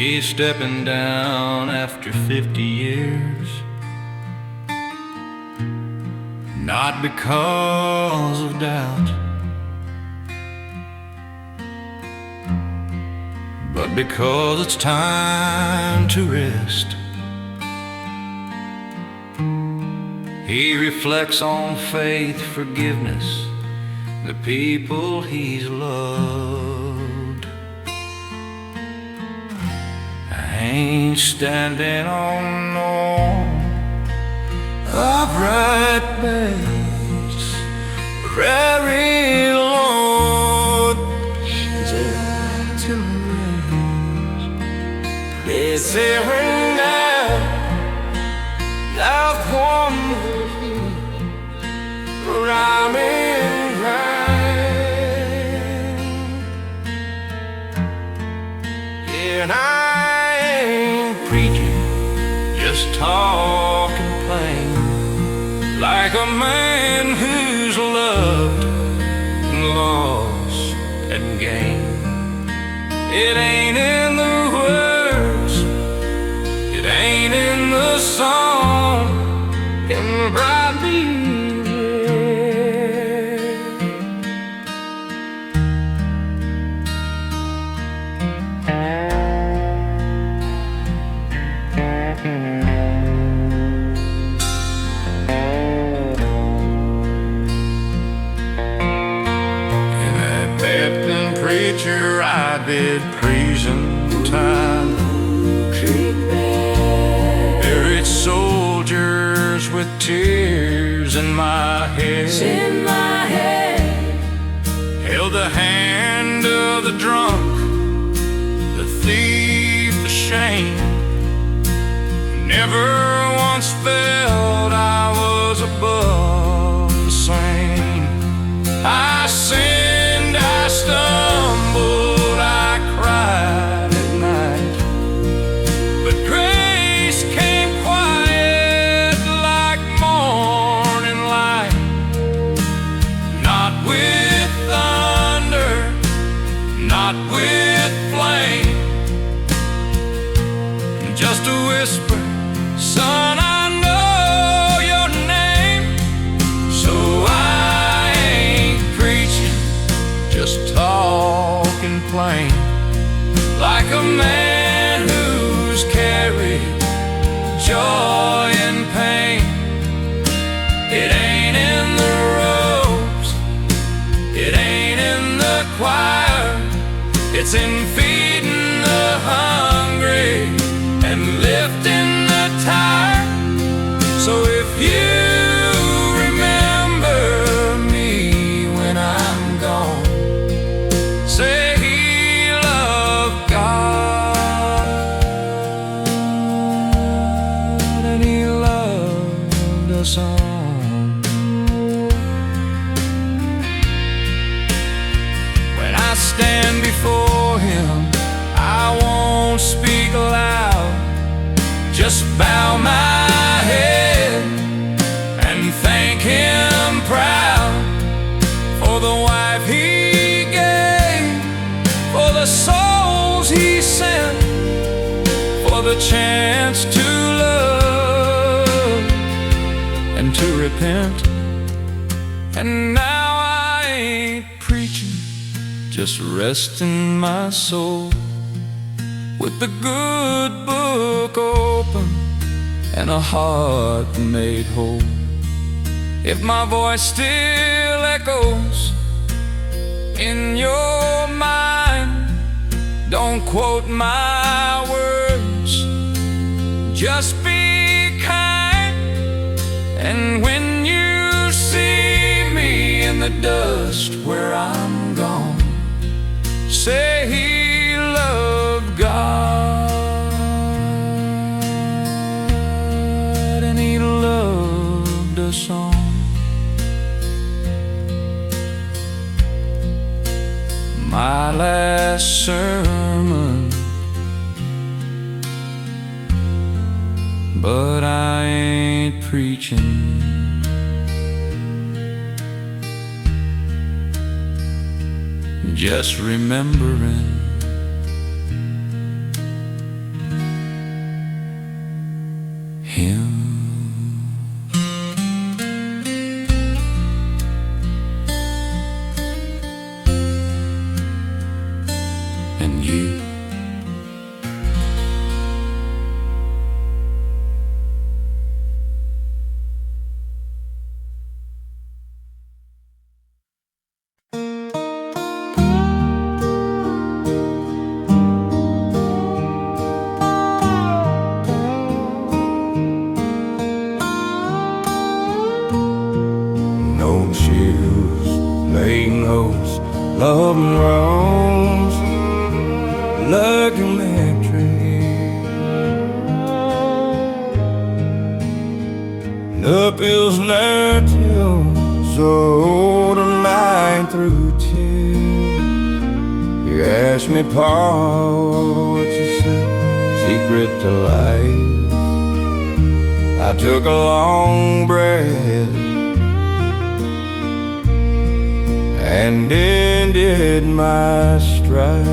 He's stepping down after 50 years, not because of doubt, but because it's time to rest. He reflects on faith, forgiveness, the people he's loved. I ain't standing on no upright base, very Lord, gentle rains, it's here and now, love one rhyming rain. Yeah, and I ain't preaching, just talking plain, like a man who's loved and lost and gained. It ain't in the words, it ain't in the song, it brought me. Preacher, I did prison time, buried soldiers with tears in my head, held the hand of the drunk, the thief, the shame. Never once felt I was above the same. I sinned, I stumbled, I cried at night, but grace came quiet like morning light, not with thunder, not with flame, just a whisper, son, I know your name. So I ain't preaching, just talking plain, like a man who's carried joy and pain. It ain't in the robes, it ain't in the choir, it's in feeding the hungry and lifting the tired. So if you remember me when I'm gone, say he loved God and he loved us all. When I stand before him, I won't speak loud, just bow my head and thank him proud for the wife he gave, for the souls he sent, for the chance to love and to repent. And now I ain't preaching, just resting my soul with the good book open and a heart made whole. If my voice still echoes in your mind, don't quote my words, just be kind. And when you see me in the dust where I'm gone, say he loved God and he loved us all. My last sermon, but I ain't preaching, just remembering him. And you. No shoes, late notes, love and rose, like electric. Up hills night till so tonight through till you asked me, Paul, what's the secret to life? I took a long breath and ended my strife.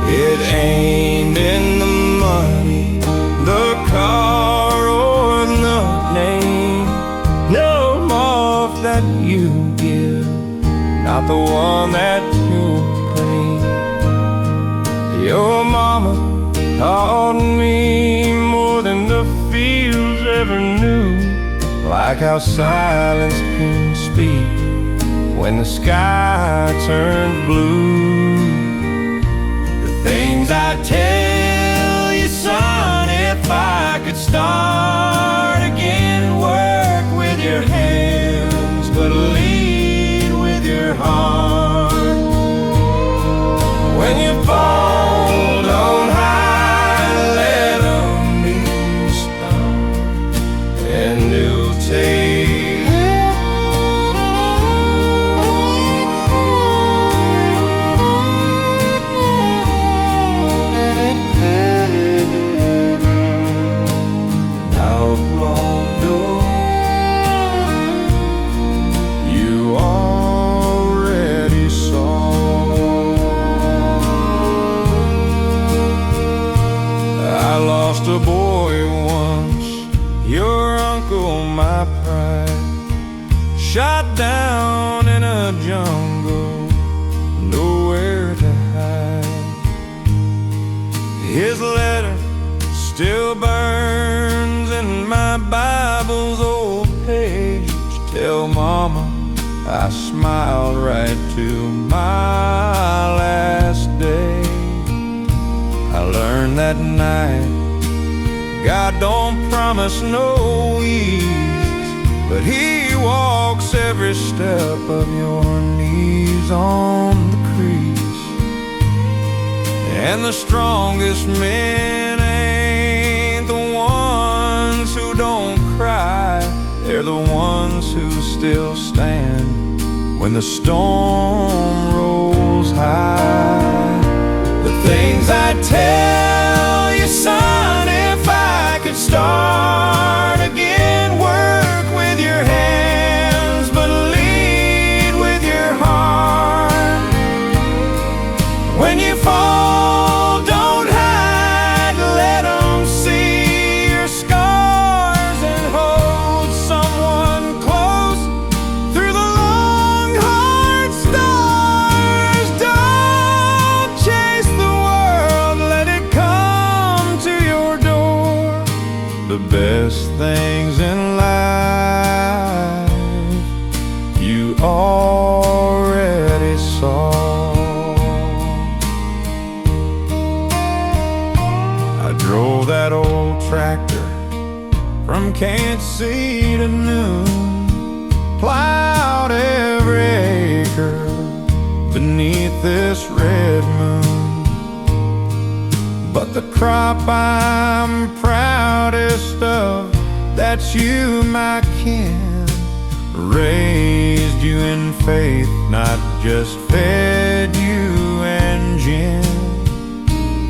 It ain't in the money, the car, or the name. No more that you give, not the one that you'll claim. Your mama taught me more than the fields ever knew, like how silence can speak when the sky turns blue. The things I'd tell you, son, if I could start again. Work with your hands, but lead with your heart. When you fall, don't hide, let them be stopped, and you'll take outlaw door. You already saw. I lost a boy once, your uncle, my pride, shot down in a jungle, nowhere to hide. His letter still burns in my Bible's old page. Tell Mama I smiled right to my last day. I learned that night God don't promise no ease, but He walks every step of your knees on the crease. And the strongest men ain't the ones who don't cry, they're the ones who still stand when the storm rolls high. The things I'd tell you, son, if I could start again. Work with your hands, but lead with your heart. When you fall, don't hide, let them see your scars, and hold someone close through the long, hard stars. Don't chase the world, let it come to your door. The best things in life you already saw. I drove that old tractor from Kansas City to noon, plowed every acre beneath this red moon. But the crop I'm proudest of, that's you, my kin. Raised you in faith, not just fed you and gin.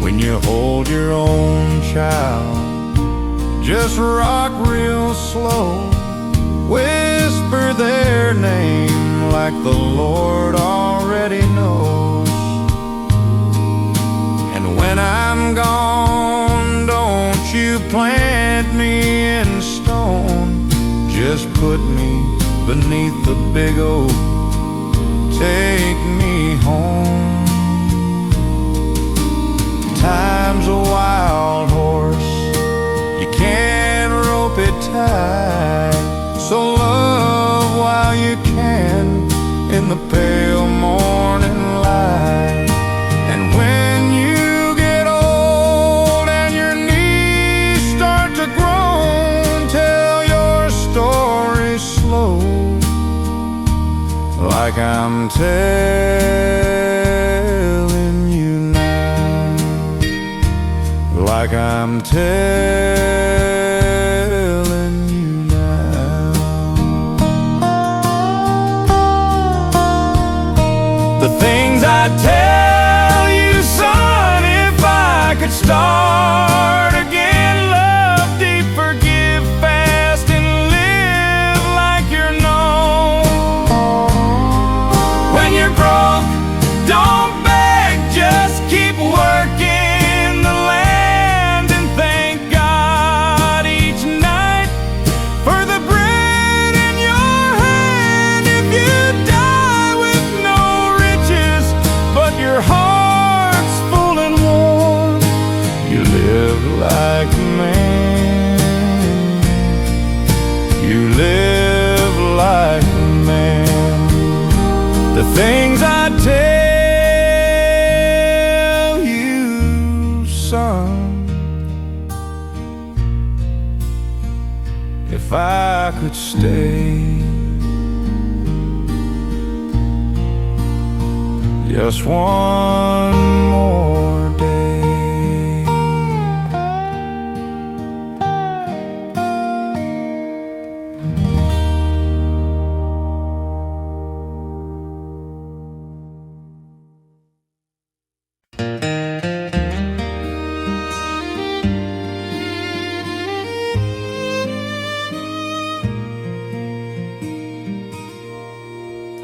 When you hold your own child, just rock real slow, whisper their name like the Lord already knows. And when I'm gone, plant me in stone, just put me beneath the big oak, take me home. Time's a wild horse, you can't rope it tight, so love while you can in the pale morning light. And when you get old and your knees start to groan, tell your story slow, like I'm telling you now, like I'm telling you now. The things I'd tell you, son, if I could start again: love deep, forgive fast, and live like you're known. When you're broke, don't beg, just keep working the land, and thank God each night for the bread in your hand. If you die with no riches, but your heart's full and warm, you live like a man, you live like a man. The things I tell you, son, if I could stay just one more day.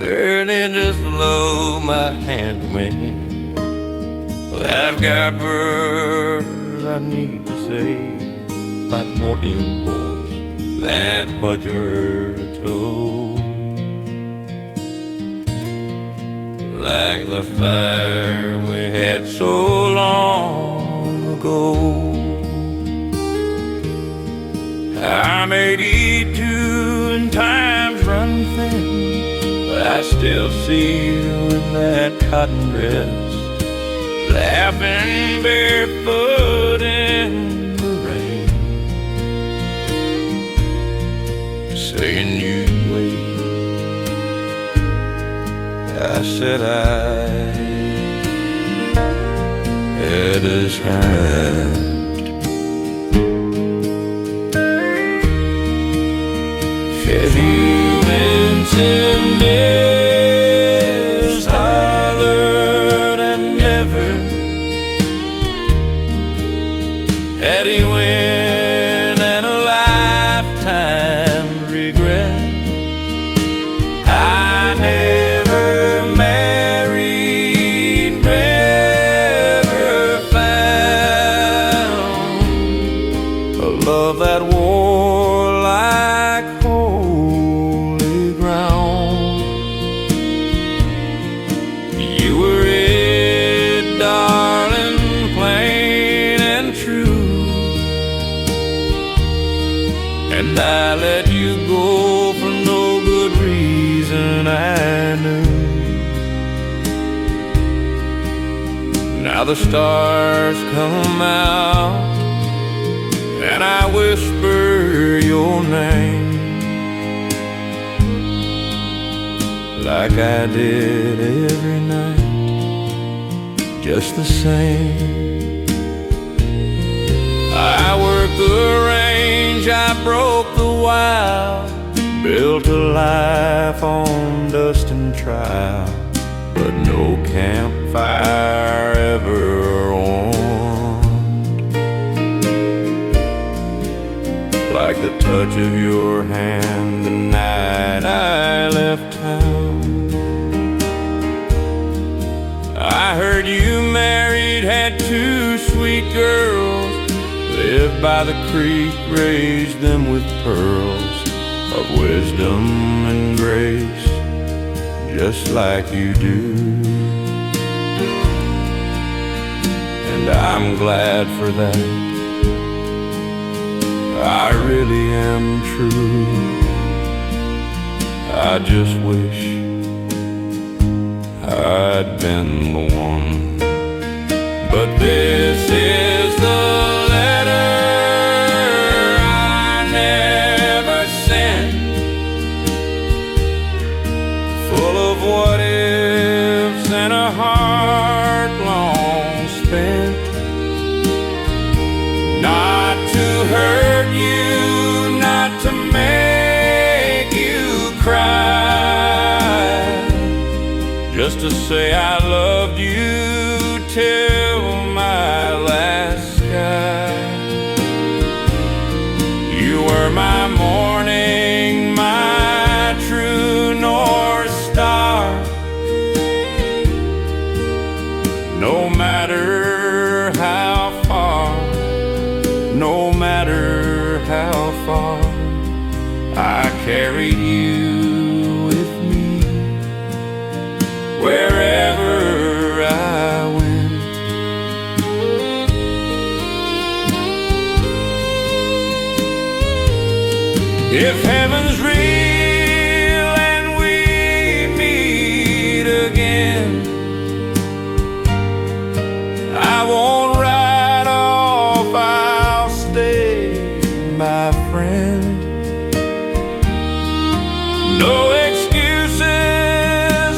Learning to slow my hand when I've got words I need to say, like morning voice that butcher told, like the fire we had so long ago. I may eat too and times run thin, but I still see you in that cotton dress, laughing barefoot in the rain, saying you'd wait. I said I had a chance. Have you mentioned this hollered and never had he win and a lifetime regret? I never married, never found a love that wore like holy ground. You were it, darling, plain and true, and I let you go for no good reason I knew. Now the stars come out and I whisper your name, like I did every night, just the same. I worked the range, I broke the wild, built a life on dust and trial, but no campfire ever warmed like the touch of your hand the night I left town. I heard you married, had two sweet girls, Live by the creek, raise them with pearls of wisdom and grace, just like you do. And I'm glad for that, I really am true. I just wish I'd been the one. But this is the letter I never sent, full of what ifs and a heart long spent. Not to hurt you, not to make you cry, just to say I loved you till my last sky. You were my morning, my true North Star. No matter how far, no matter how far, I carried you with me wherever I went. If heaven's real and we meet again, I won't ride off, I'll stay, my friend. No excuses,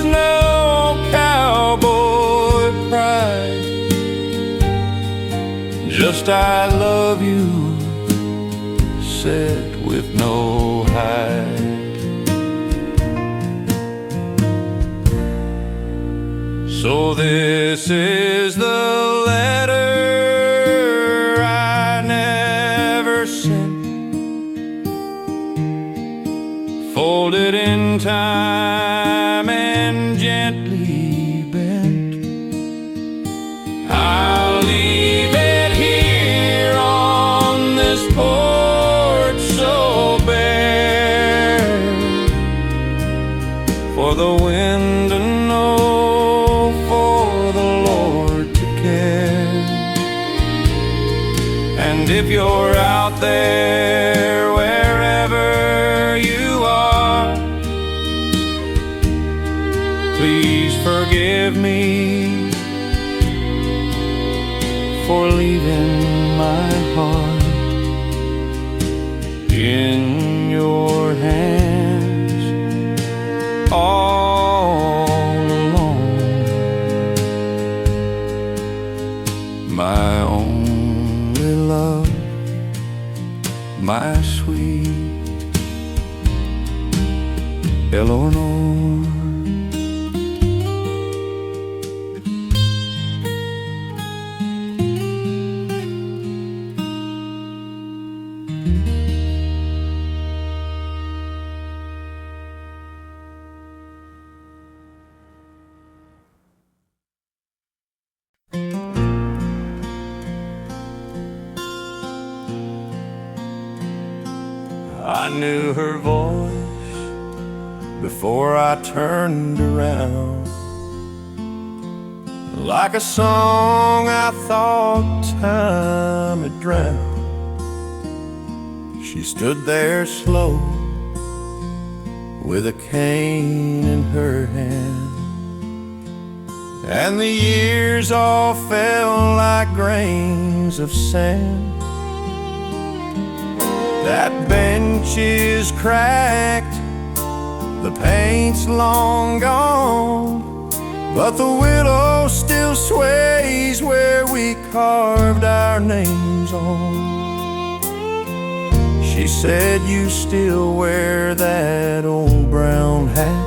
no cowboy pride, just I love you, said with no hide. So this is the letter I never sent, folded in time and gently bent. I'll leave it here on this porch so bare, for the wind to know, for the Lord to care. And if you're out there, wherever you are, please forgive me for leaving my heart in your hands all alone. My only love, my sweet Eleanor. I knew her voice before I turned around, like a song I thought time had drowned. She stood there slow with a cane in her hand, and the years all fell like grains of sand. That bench is cracked, the paint's long gone, but the willow still sways where we carved our names on. She said, "You still wear that old brown hat?"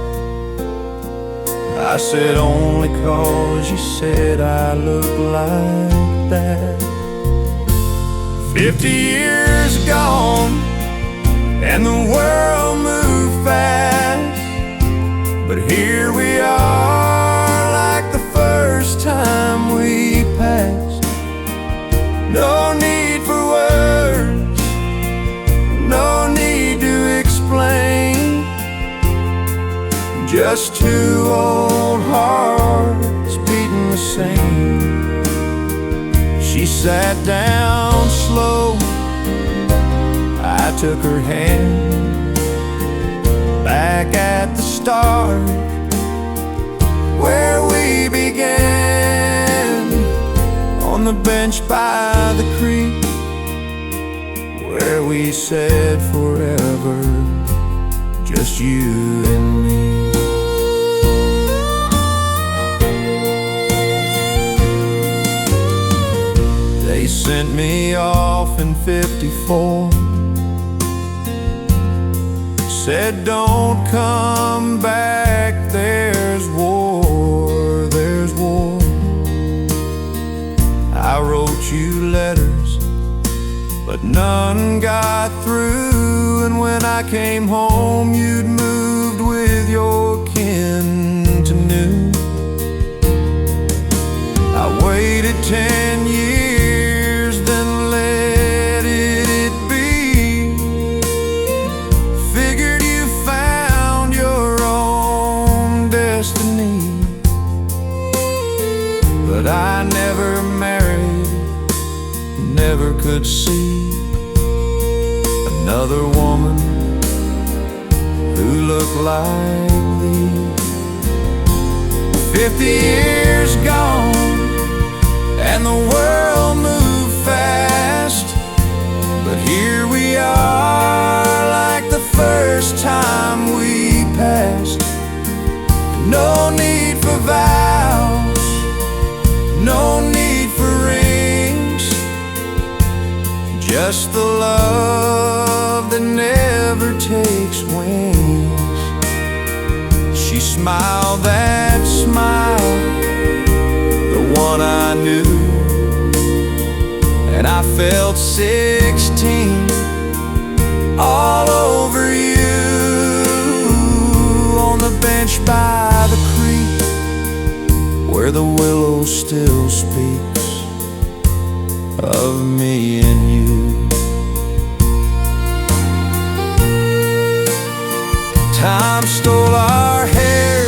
I said, "Only 'cause you said I look like that." 50 years gone, and the world moved fast, but here we are like the first time we passed. No need for words, just two old hearts beating the same. She sat down slow, I took her hand. Back at the start, where we began, on the bench by the creek, where we said forever, just you and me. They sent me off in '54, said don't come back, there's war, there's war. I wrote you letters, but none got through. And when I came home, you'd moved with your kin to New. I waited 10 years, then let it be. Figured you found your own destiny. But I never married, never could see another woman who looked like thee. 50 years gone, and the world moved fast, but here we are like the first time we passed. No need for vows, no need for rings, just the love that never takes wings. She smiled that smile, the one I knew, and I felt 16 all over you. On the bench by the creek, where the willow still speaks of me and you. Time stole our hair,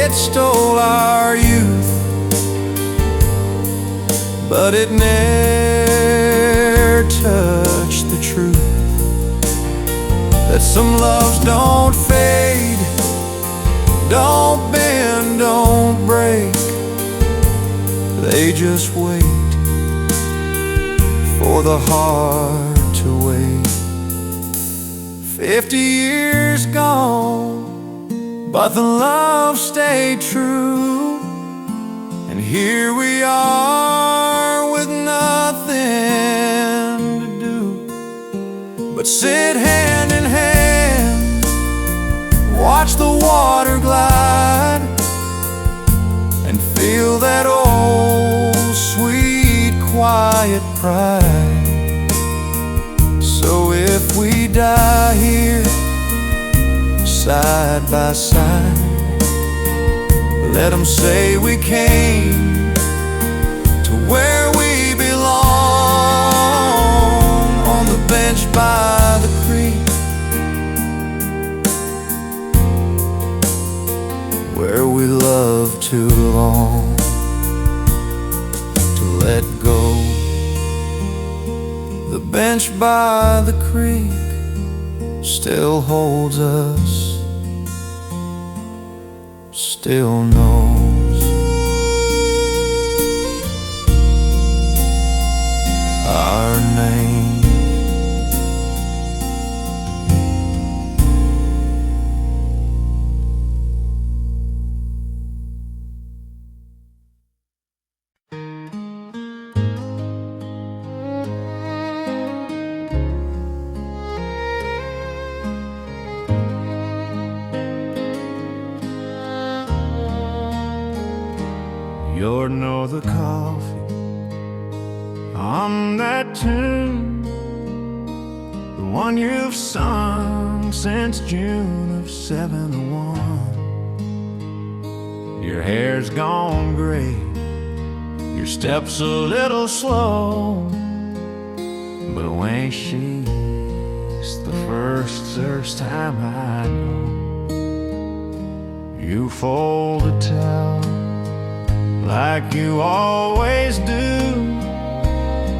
it stole our youth, but it never touched the truth that some loves don't fade, don't bend, don't break. They just wait for the heart to wait. 50 years gone, but the love stayed true. And here we are with nothing to do but sit hand in hand, watch the water glide, and feel that old sweet quiet pride. So if we die here side by side, let them say we came to where we belong, on the bench by the creek, where we loved too long to let go. The bench by the creek still holds us, still knows our name. You're no the coffee on that tune, the one you've sung since June of '71. Your hair's gone gray, your step's a little slow, but when she's the first time I know You fold a towel like you always do,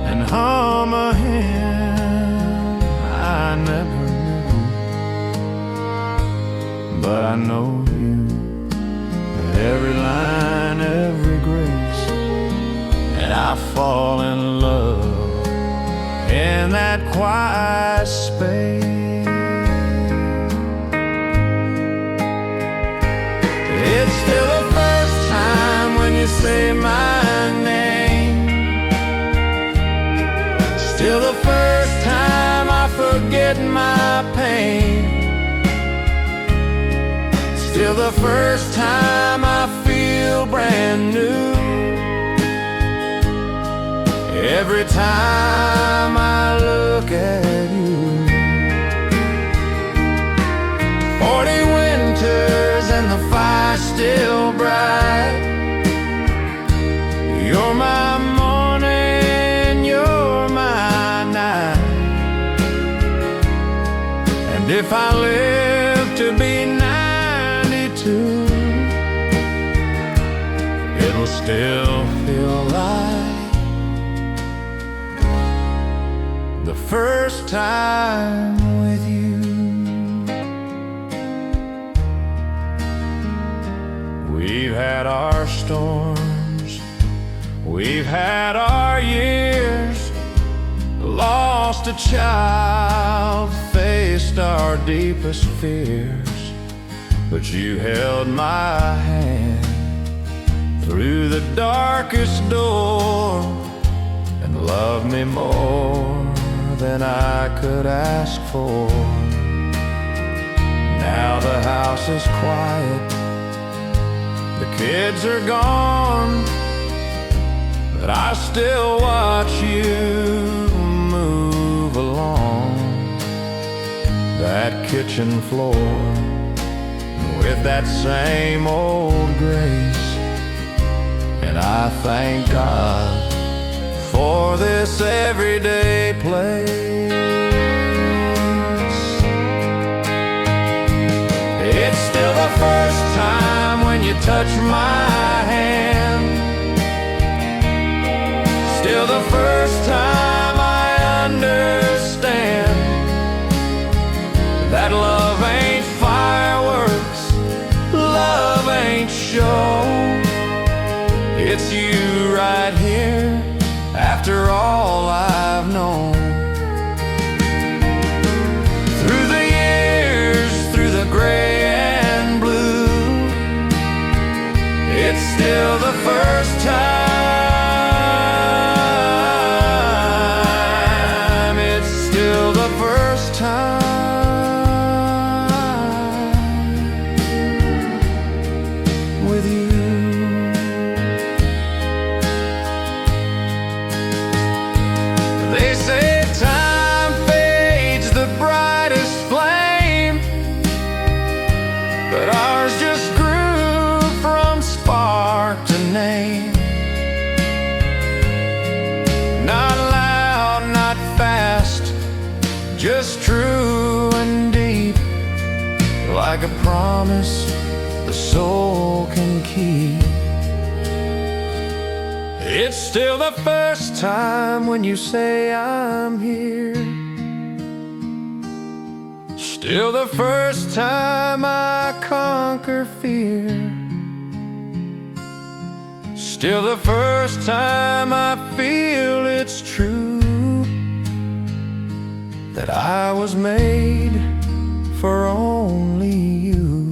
and hum a hymn I never knew. But I know you, every line, every grace, and I fall in love in that quiet space. It's still the first time when you say my name, still the first time I forget my pain, still the first time I feel brand new, every time I look at you. 40 winters and the fire still bright. You're my morning, you're my night. And if I live to be 92, it'll still feel like the first time with you. We've had our storms, we've had our years, lost a child, faced our deepest fears. But you held my hand through the darkest door and loved me more than I could ask for. Now the house is quiet, the kids are gone, but I still watch you move along that kitchen floor with that same old grace. And I thank God for this everyday place. It's still the first time when you touch my hand, still the first time I understand that love ain't fireworks, love ain't show. It's you right here after all I've known. Through the years, through the gray and blue, it's still the first time. It's still the first time with you. They say time fades the brightest flame, but ours just grew from spark to name. Not loud, not fast, just true and deep, like a promise the soul can keep. It's still the first time when you say I'm here, still the first time I conquer fear, still the first time I feel it's true that I was made for only you.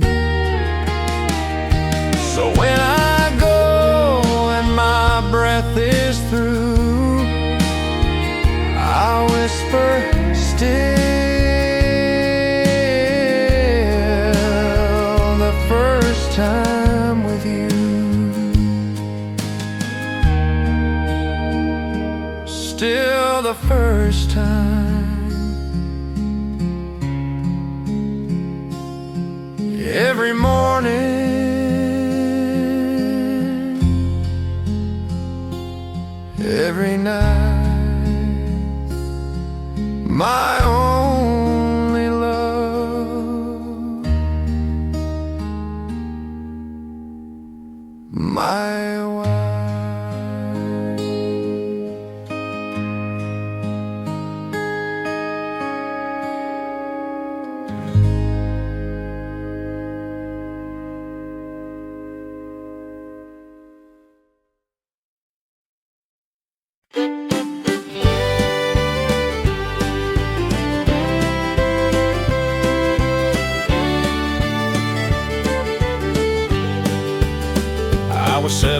So when I go and my breath is through, I'll whisper still the first time with you, still the first time. Every morning, every night, my only love.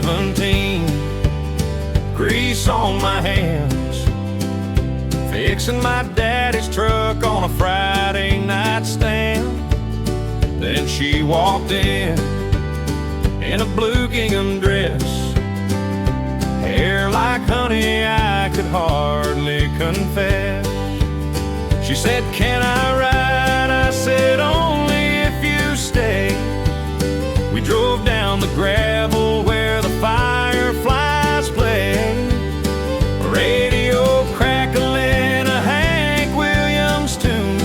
17. Grease on my hands, fixing my daddy's truck on a Friday night stand. Then she walked in a blue gingham dress, hair like honey, I could hardly confess. She said, "Can I ride?" I said, "Only if you stay." We drove down the gravel where the fireflies play, radio crackling a Hank Williams tune,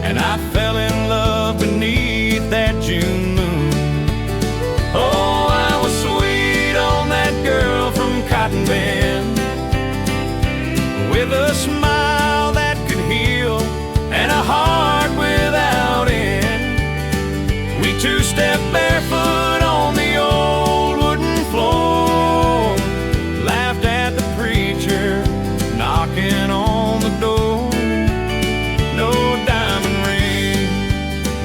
and I fell in love beneath that June moon. Oh, I was sweet on that girl from Cotton Bend, with a smile that could heal and a heart without end. We two-stepped barefoot on the old wooden floor, laughed at the preacher knocking on the door. No diamond ring,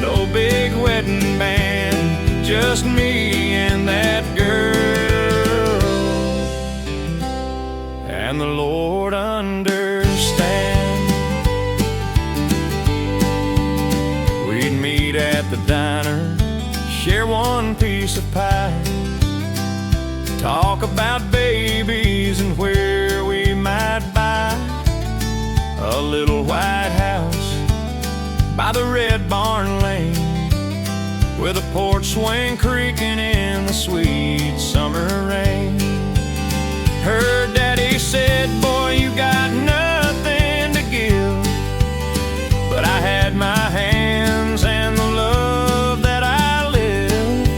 no big wedding band, just me and that girl. And the Lord understands. We'd meet at the diner, share one piece of pie, talk about babies and where we might buy a little white house by the red barn lane, with a porch swing creaking in the sweet summer rain. Her daddy said, "Boy, you got nothing to give," but I had my hands and the love that I live.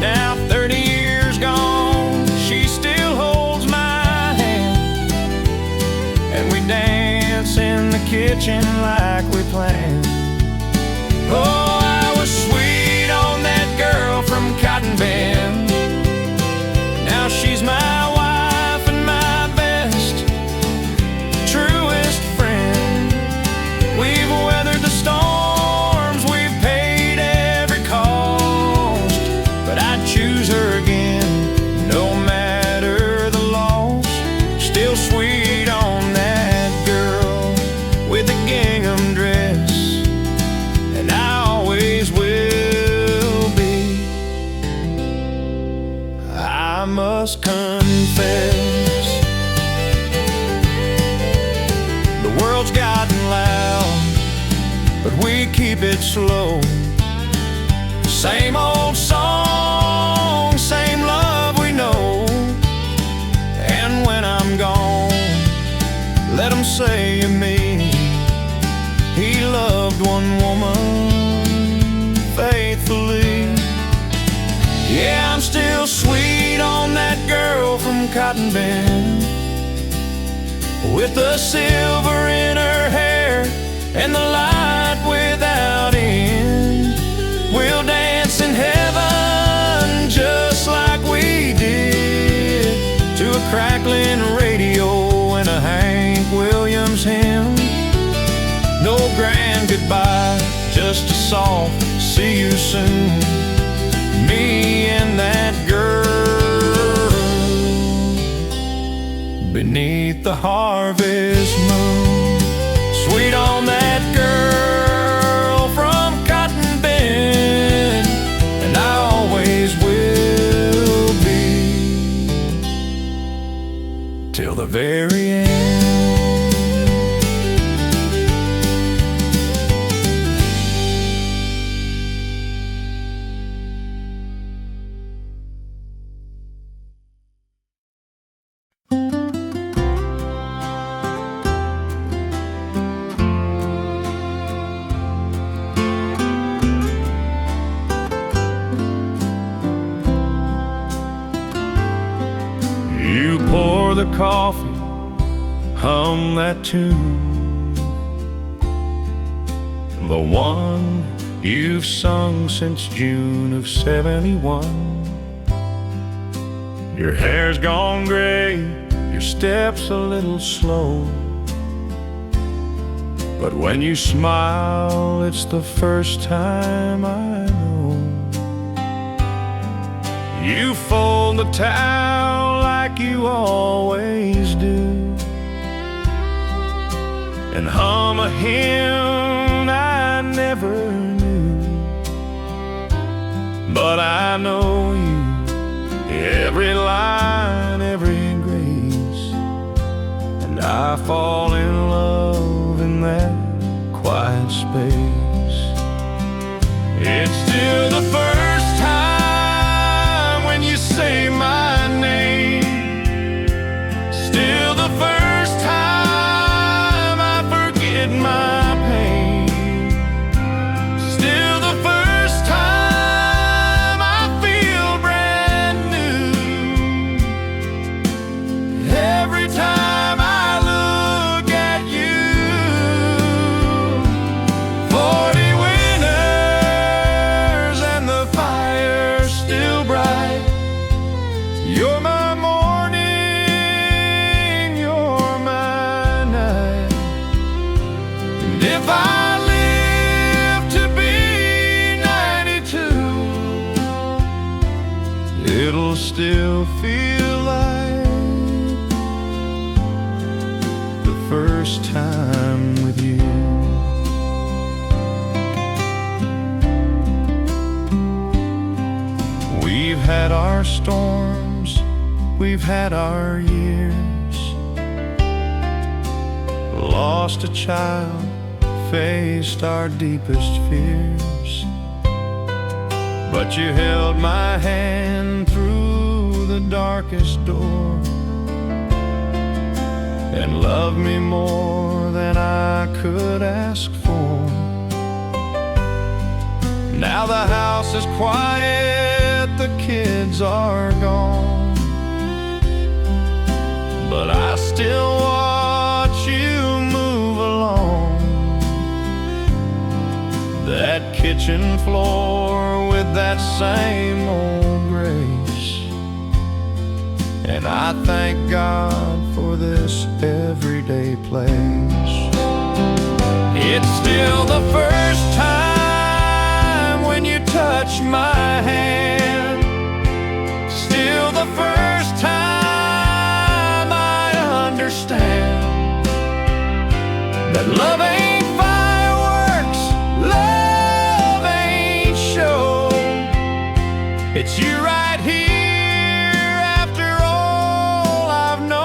Now 30 years gone, she still holds my hand, and we dance in the kitchen like we planned. Oh, I was sweet on that girl from Cotton Bend. Now she's my wife and my best, truest friend. We've weathered the storms, we've paid every cost, but I'd choose her again, no matter the loss. Still sweet on that girl with the gingham dress, and I always will be. I must confess, the world's gotten loud, but we keep it slow. Same old song, same love we know. And when I'm gone, let 'em say of me, he loved one woman faithfully. Yeah, I'm still sweet on that girl from Cotton Bend, with the silver in her hair and the light without end. We'll dance in heaven just like we did, to a crackling radio and a Hank Williams hymn. No grand goodbye, just a soft see you soon. Me and that girl beneath the harvest moon. Sweet on that girl from Cotton Bend, and I always will be, till the very end. You pour the coffee, hum that tune, the one you've sung since June of '71. Your hair's gone gray, your step's a little slow, but when you smile, it's the first time I know. You fold the towel like you always do, and hum a hymn I never knew. But I know you, every line, every grace, and I fall in love in that quiet space. It's still the first time when you say my name, still the first time I forget my pain, still the first time I feel brand new. Every time I look at you, 40 winters and the fire's still bright. You're my morning, you're my night. And if I live to be 92, it'll still feel like the first time with you. We've had our storms, we've had our years, lost a child, faced our deepest fears. But you held my hand through the darkest door and loved me more than I could ask for. Now the house is quiet, the kids are gone, but I still watch you move along that kitchen floor with that same old grace. And I thank God for this everyday place. It's still the first time when you touch my hand, still the first time I understand that love ain't fireworks, love ain't show. It's you right here after all I've known.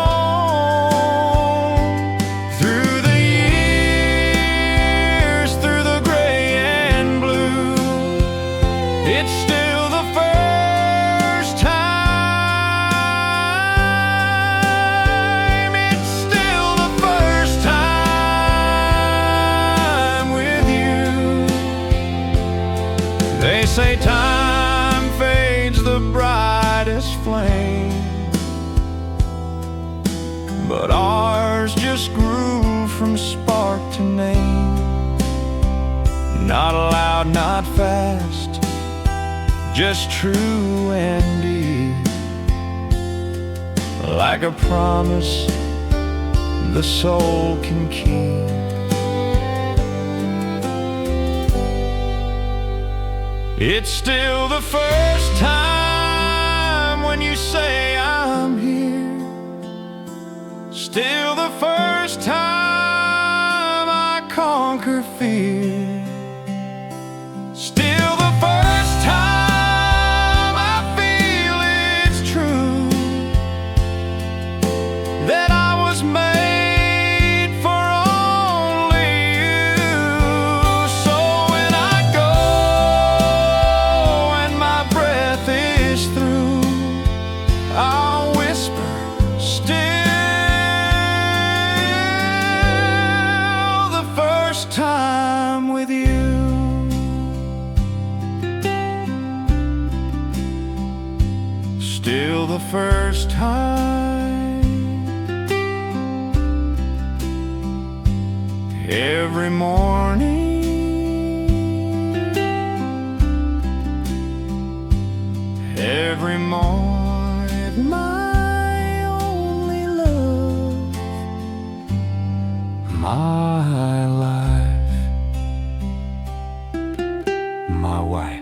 Through the years, through the gray and blue, it's still the first time. It's still the first time with you. They say time fades the brightest flame, but ours just grew from spark to name. Not loud, not fast, just true and deep, like a promise the soul can keep. It's still the first time when you say I'm here, still the first time I conquer fear, still the first time I feel it's true that I was made for only you. So when I go and my breath is through, I'll whisper, still the first time with you. Still the first time. Every morning, every morning, my only love, my life, my wife.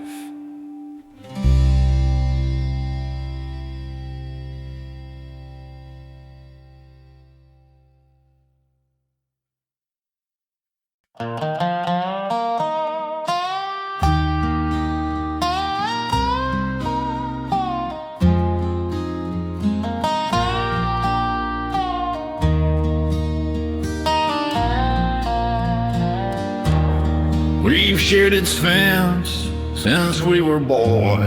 We've shared its fence since we were boys.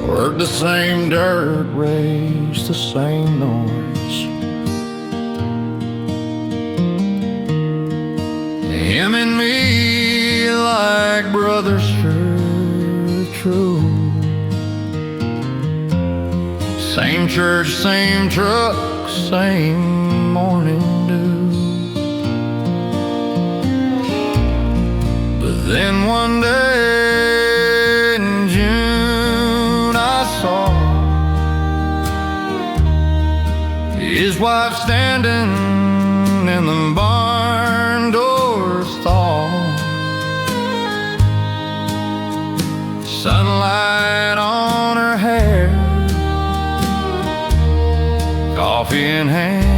Worked the same dirt, raised the same noise. Him and me, like brothers, sure true. Same church, same truck, same morning dew. But then one day in June I saw his wife standing in the barn door stall. Sunlight on her hair, coffee in hand,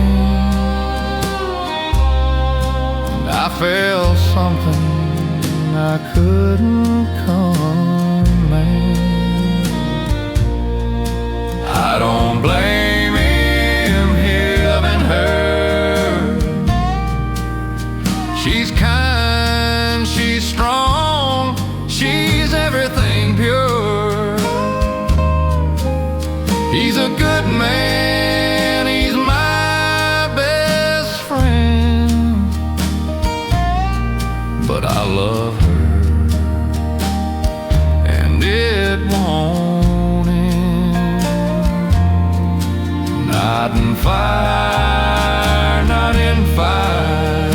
and I felt something I couldn't command. I don't blame him having her. She's kind, she's strong, she's everything pure. He's a good man, he's my best friend, but I love her, and it won't end. Not in fire, not in fight,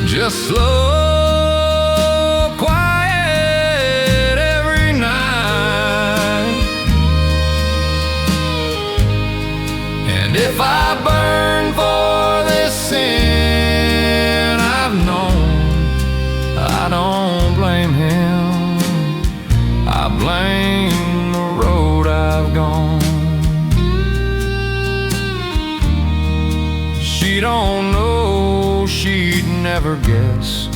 just slow, quiet every night. And if I burn for this sin I've known, I don't blame him, I blame the road I've gone. She don't know, she'd never guess.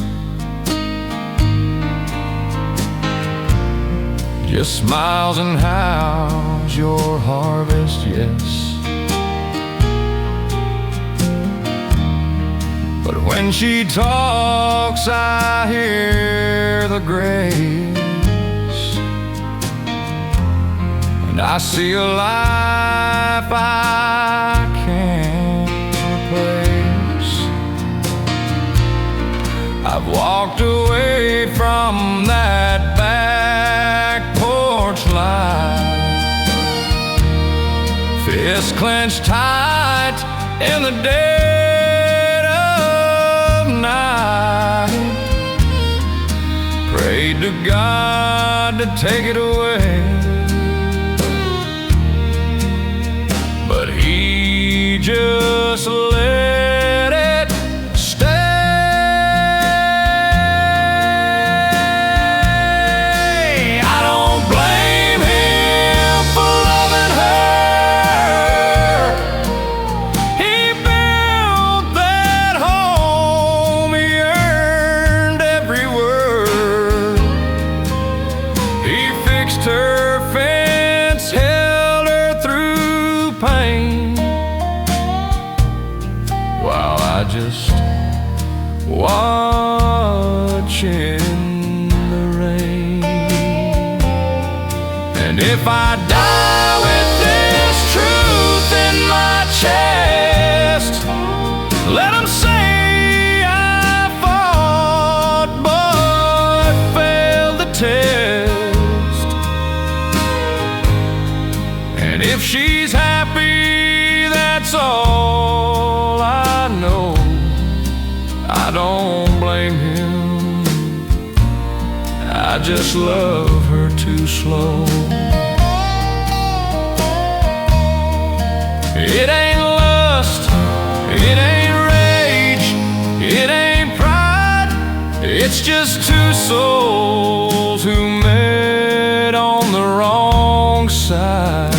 Just smiles and how's your harvest, yes. But when she talks, I hear the grace, and I see a life I can't replace. I've walked away from that back porch light, fists clenched tight in the dead of night. Prayed to God to take it away, but he just let it stay. I don't blame him for loving her. He built that home, he earned every word. He fixed her fence, held her through pain, while I just watch in the rain. And if I die with this truth in my chest, let 'em say I fought but failed the test. And if she's happy, that's all I know. I don't blame him, I just love her too slow. It ain't lust, it ain't rage, it ain't pride. It's just two souls who met on the wrong side.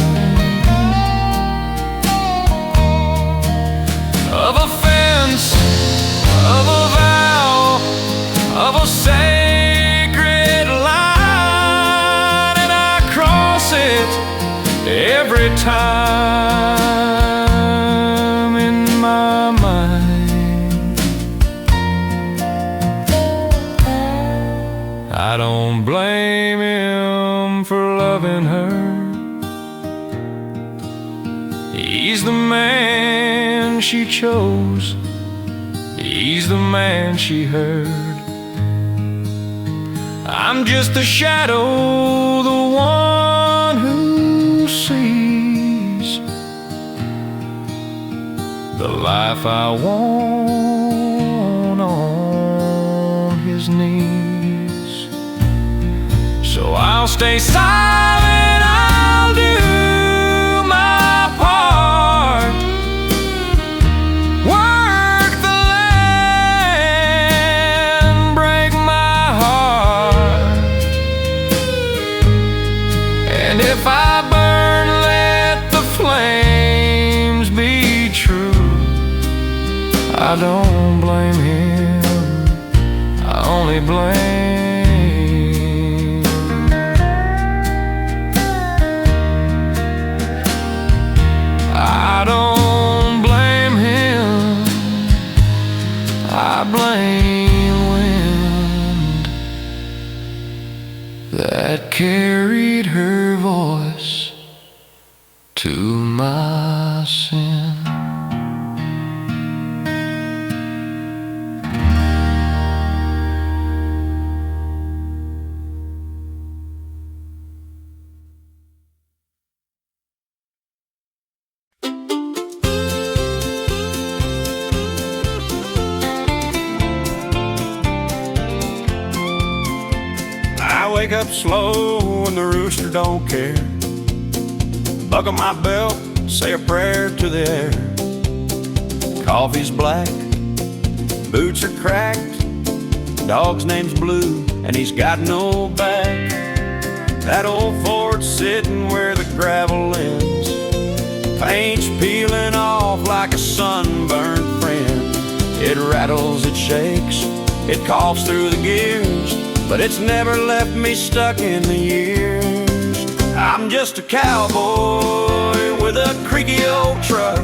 every time in my mind. I don't blame him for loving her. He's the man she chose. He's the man she heard. I'm just a shadow, the one who sees the life I want on his knees. So I'll stay silent, I'll do my part, work the land, break my heart. And if I burn, let the flames be true. I don't blame him, I only blame. I don't blame him, I blame wind that carried her voice to my sin. I wake up slow and the rooster don't care. Buckle my belt, say a prayer to the air. Coffee's black, boots are cracked, dog's name's Blue, and he's got no back. That old Ford's sitting where the gravel ends, paint's peeling off like a sunburned friend. It rattles, it shakes, it coughs through the gears, but it's never left me stuck in the years. I'm just a cowboy with a creaky old truck,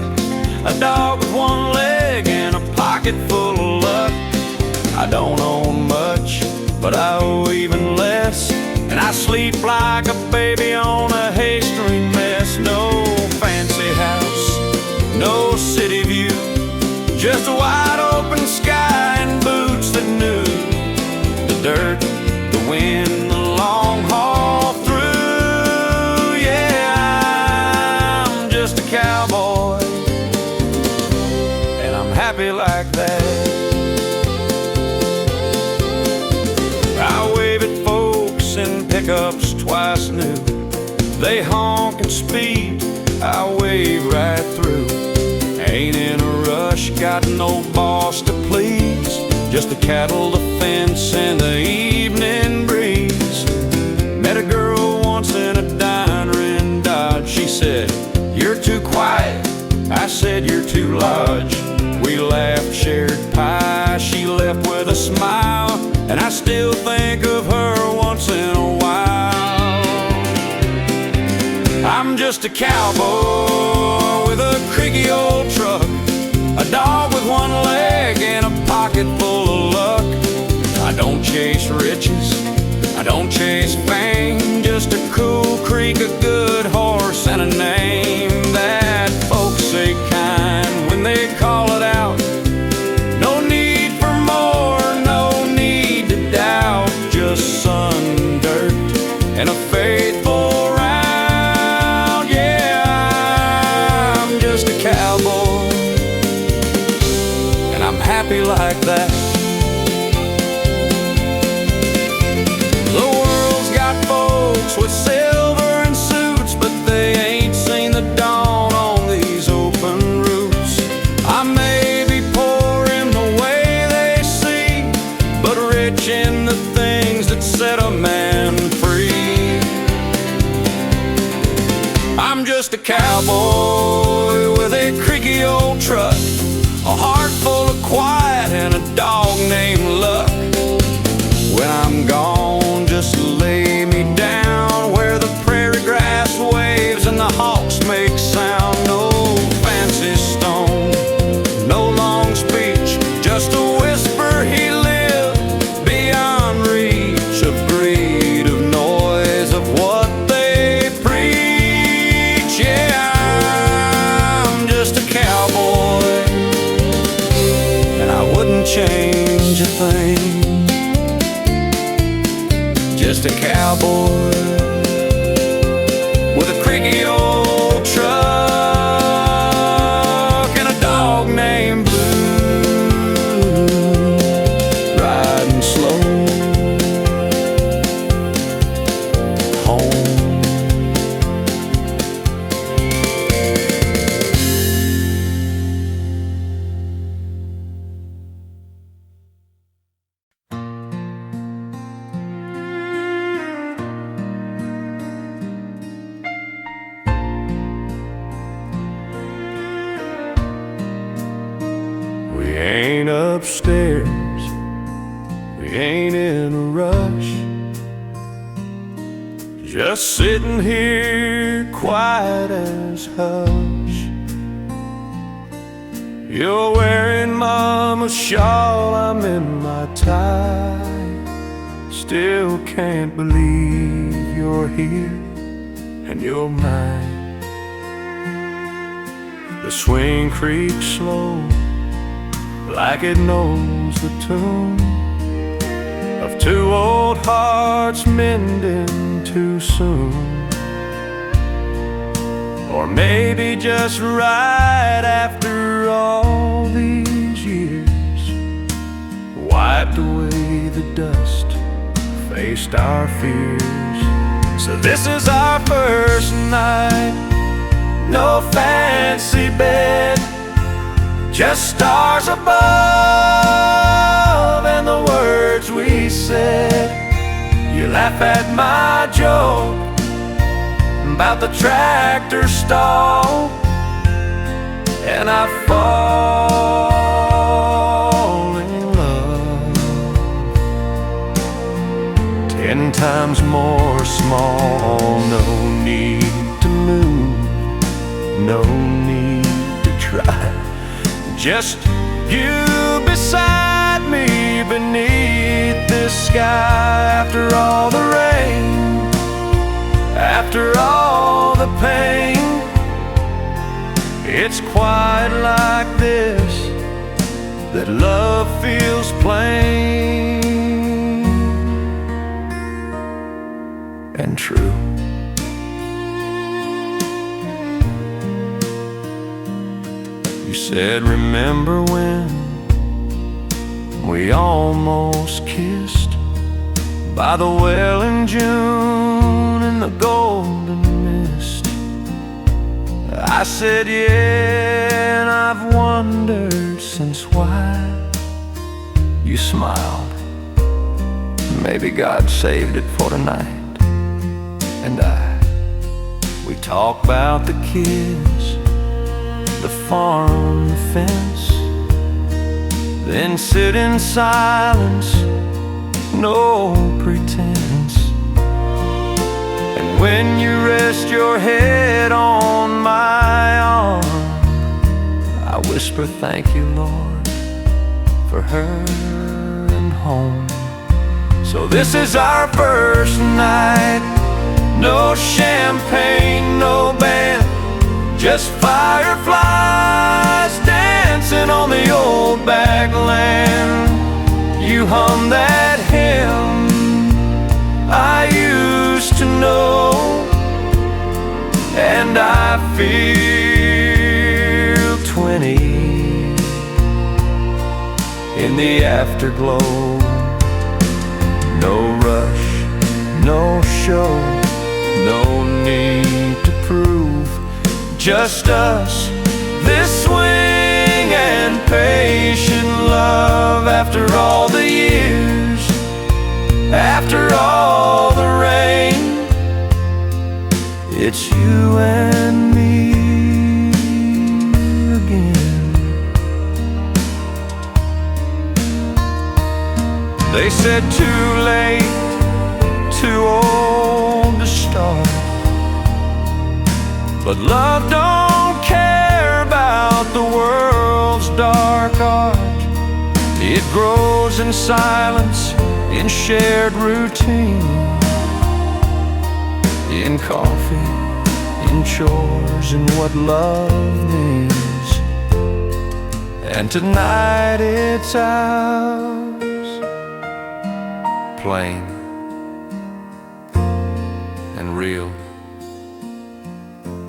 a dog with one leg and a pocket full of luck. I don't own much, but I owe even less, and I sleep like a baby on a hay string mess. No fancy house, no city view, just a wide open sky and boots that knew the dirt, the wind, the long haul through. Yeah, I'm just a cowboy, and I'm happy like that. I wave at folks in pickups twice new, they honk and speed, I wave right through. Ain't in a rush, got no boss to please, just the cattle, the fence, and the evening breeze. Met a girl once in a diner in Dodge. She said, "You're too quiet." I said, "You're too large." We laughed, shared pie. She left with a smile, and I still think of her once in a while. I'm just a cowboy with a creaky old truck, a dog with one leg and a pocket full of luck. I don't chase riches, I don't chase fame, just a cool creek, a good horse, and a name that folks say kind when they call it out. No need for more, no need to doubt, just sun, dirt, and a faithful round. Yeah, I'm just a cowboy, and I'm happy like that. The world's got folks with silver and suits, but they ain't seen the dawn on these open roofs. I may be poor in the way they see, but rich in the things that set a man free. I'm just a cowboy with a creaky old truck, a heart full of quiet, and a dog named Luck. When I'm gone, just lay me down where the prairie grass waves and the change a thing. Just a cowboy with a creaky old truck and a dog named Blue, riding slow home. We ain't upstairs, we ain't in a rush, just sitting here quiet as hush. You're wearing Mama's shawl, I'm in my tie. Still can't believe you're here and you're mine. The swing creaks slow, like it knows the tune of two old hearts mending too soon. Or maybe just right after all these years, wiped away the dust, faced our fears. So this is our first night, no fancy bed, just stars above and the words we said. You laugh at my joke about the tractor stall, and I fall in love 10 times more small. No need to move, no need to try, just you beside me beneath this sky. After all the rain, after all the pain, it's quiet like this that love feels plain and true. You said, remember when we almost kissed by the well in June in the golden mist? I said, yeah, and I've wondered since why. You smiled, maybe God saved it for tonight. And we talk about the kids, the farm, the fence, then sit in silence, no pretense. And when you rest your head on my arm, I whisper, thank you, Lord, for her and home. So this is our first night, no champagne, no band, just fireflies dancing on the old back land. You hum that hymn I used to know, and I feel 20 in the afterglow. No rush, no show, no need to prove, just us, this swing and patient love. After all the years, after all the rain, it's you and me again. They said too late, too old to start, but love don't care about the world's dark art. It grows in silence, in shared routine, in coffee, in chores, and what love means. And tonight it's ours, plain and real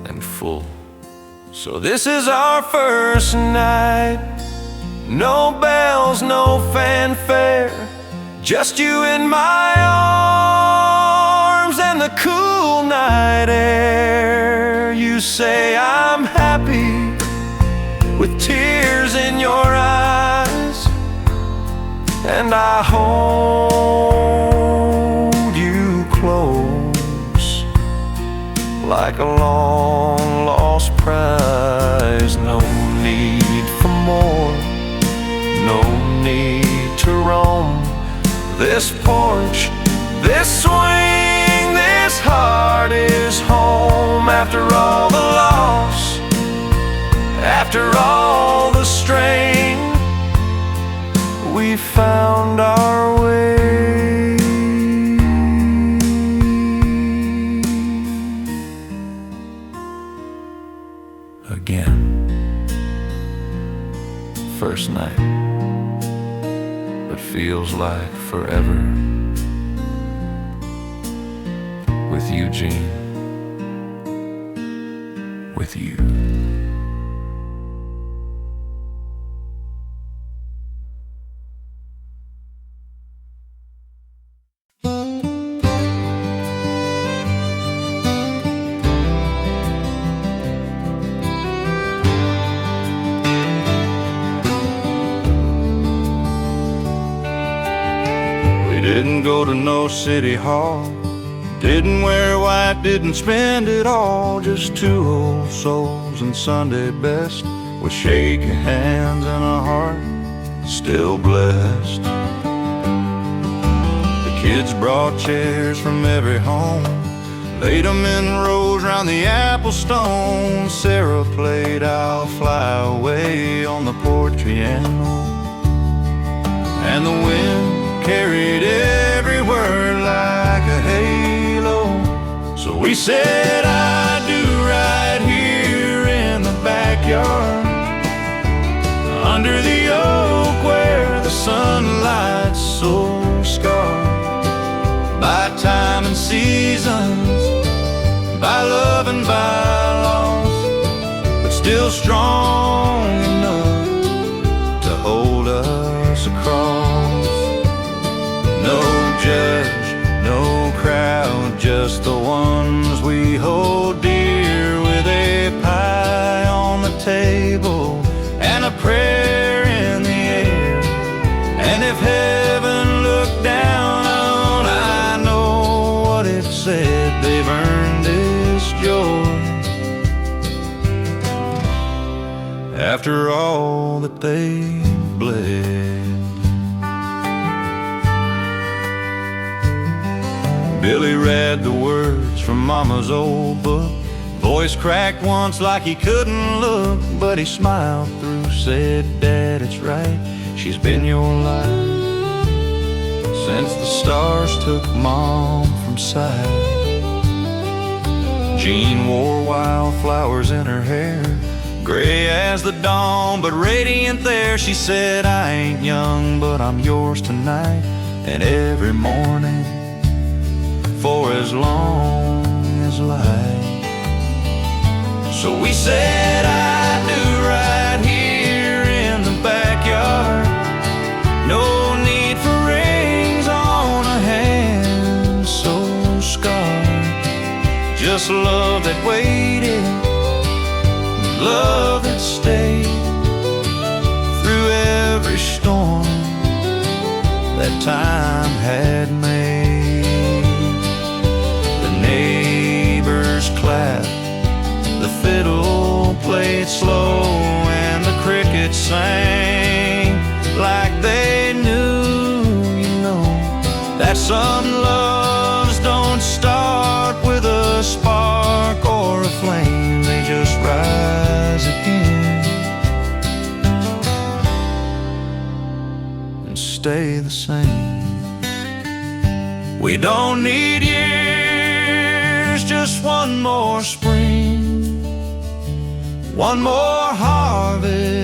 and full. So this is our first night. No bells, no fanfare, just you in my arms and the cool night air. You say I'm happy with tears in your eyes, and I hold you close like a long lost prize. No need for more, no need to roam this porch, this swing, this heart is home. After all the loss, after all the strain, we found our way. Again, first night, but feels like forever. With you, Jean, with you. Didn't go to no city hall, didn't wear white, didn't spend it all. Just two old souls in Sunday best, with shaky hands and a heart still blessed. The kids brought chairs from every home, laid them in rows round the apple stone. Sarah played I'll Fly Away on the porch piano, and the wind carried every word like a halo. So we said I do right here in the backyard, under the oak where the sunlight's so scarred by time and seasons, by love and by loss, but still strong enough to hold us across. No judge, no crowd, just the ones we hold dear, with a pie on the table and a prayer in the air. And if heaven looked down on, I know what it said, they've earned this joy after all that they've bled. Billy read the words from Mama's old book, voice cracked once like he couldn't look, but he smiled through, said, Dad, it's right, she's been your life since the stars took Mom from sight. Jean wore wildflowers in her hair, gray as the dawn, but radiant there. She said, I ain't young, but I'm yours tonight and every morning, for as long as life. So we said I do right here in the backyard. No need for rings on a hand so scarred, just love that waited, love that stayed through every storm that time had made. Neighbors clapped, the fiddle played slow, and the crickets sang like they knew, you know, that some loves don't start with a spark or a flame, they just rise again and stay the same. We don't need years, just one more spring, one more harvest,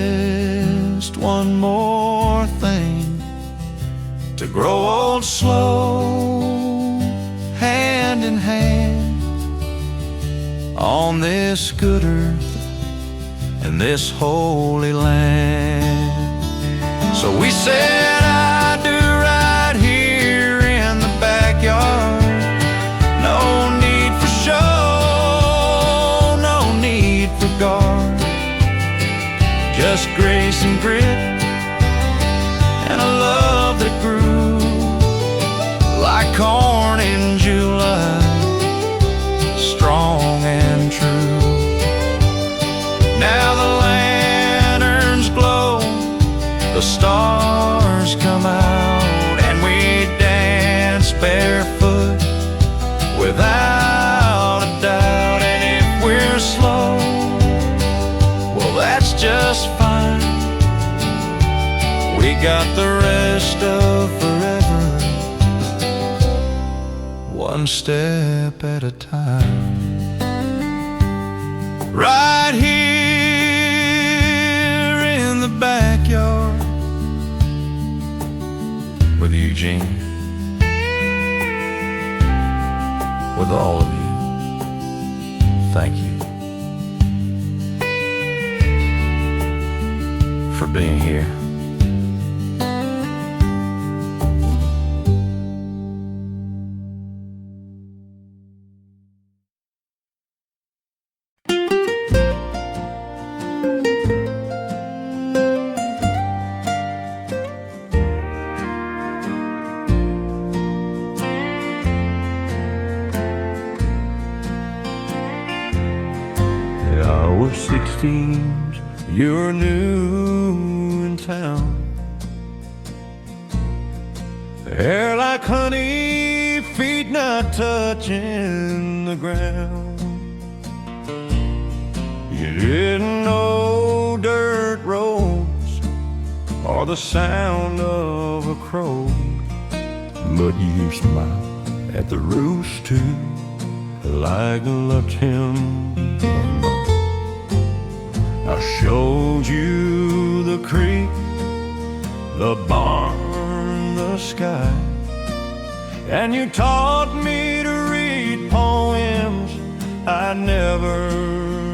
one more thing, to grow old slow, hand in hand, on this good earth and this holy land. So we said I do right here in the backyard. No need for show, no need for guard, just grace and grit and a love that grew like corn in July, strong and true. Now the lanterns glow, the stars come out, and we dance barefoot without a doubt. And if we're slow, well, that's just fine. We got the rest of forever, one step at a time. Right here in the backyard with Eugene, with all of you, thank you for being here. We're 16s, you're new in town. Hair like honey, feet not touching the ground. You didn't know dirt roads or the sound of a crow, but you smiled at the rooster like loved him. I showed you the creek, the barn, the sky, and you taught me to read poems I never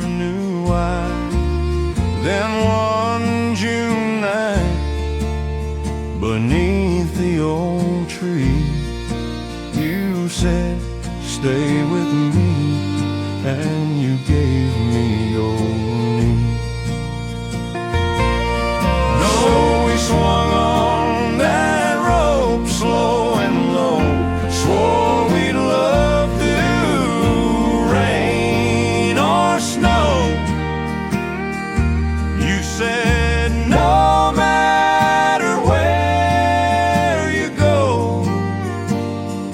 knew why. Then one June night, beneath the old tree, you said, stay with me, and you gave me your knee. We swung on that rope, slow and low, swore we'd love through rain or snow. You said no matter where you go,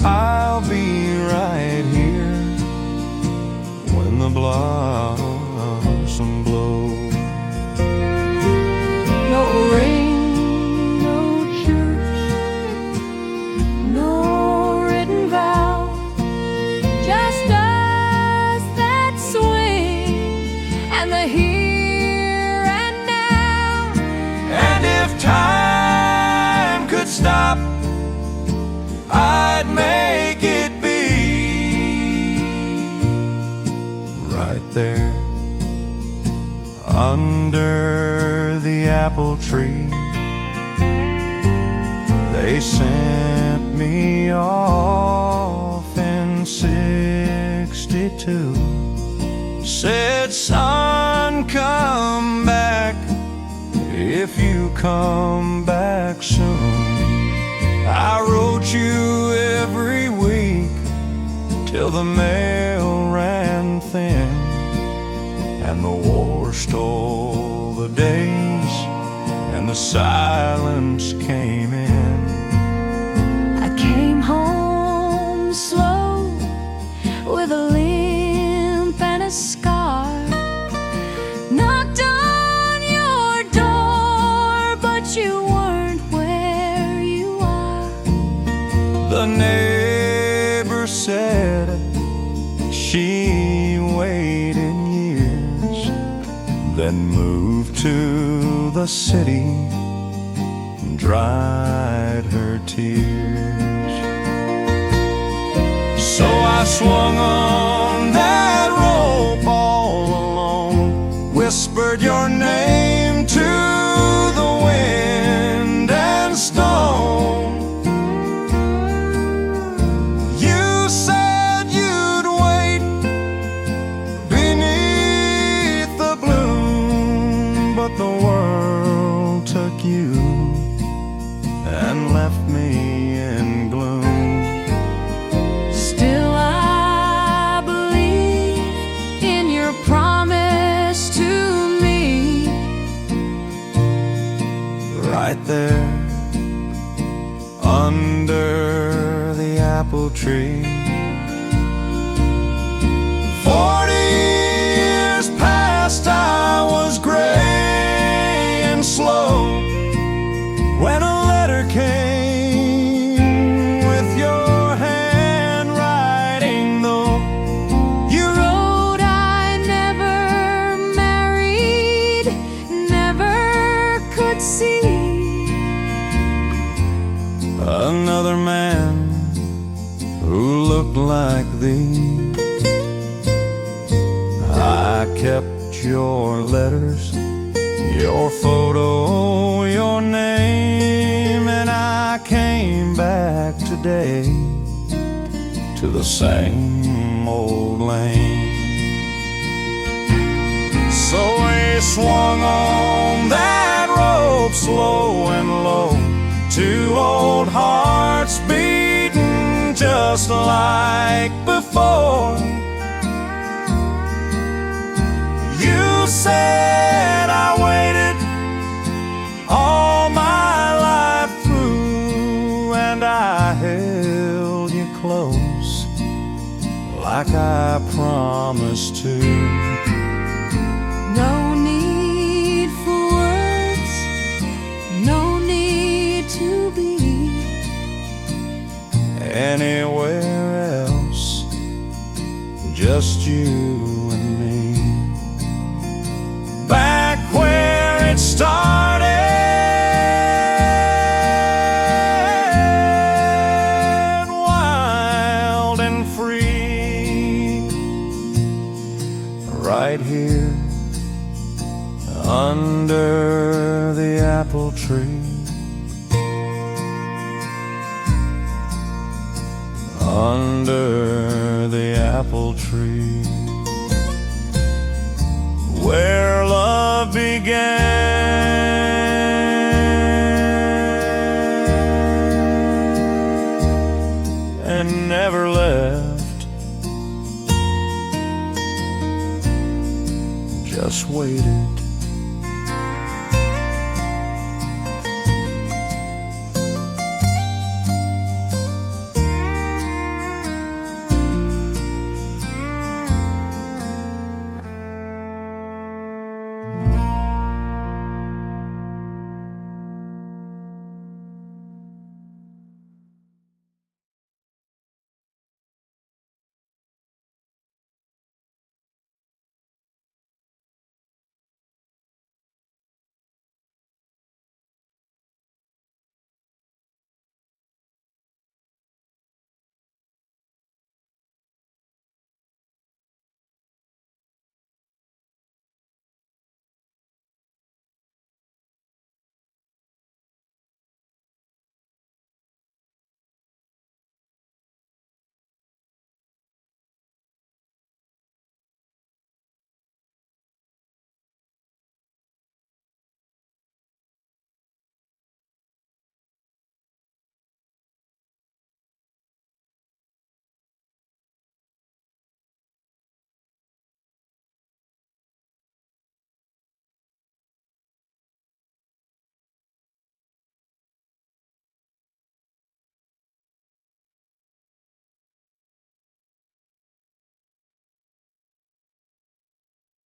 I'll be right here when the blossom blows. No rain, no church, no written vow, just us that swing and the here and now. And if time could stop, I'd make it be right there under the apple tree. They sent me off in '62. Said, son, come back if you come back soon. I wrote you every week till the mail ran thin, and the war stole the days, and the silence came in. I came home slow with a limp and a scar. Knocked on your door, but you weren't where you are. The neighbor said she waited years, then moved to the city dried her tears. So I swung on that rope all alone, whispered your name to the wind and stone. You said you'd wait beneath the bloom, but the world took you and left me in gloom. Still I believe in your promise to me. Right there under the apple tree, 40 years past, I was gray and slow when a letter came with your handwriting, though. You wrote I never married, never could see Another man who looked like thee. I kept your letters, your photo, your name, and I came back today to the same old lane. So we swung on that rope slow and low, two old hearts beating just like before. You said I waited all my life through, and I held you close like I promised to. No need for words, no need to be anywhere else, just you and me. Back where it started, wild and free, right here under the apple tree. Under the apple tree, where love began and never left, just waited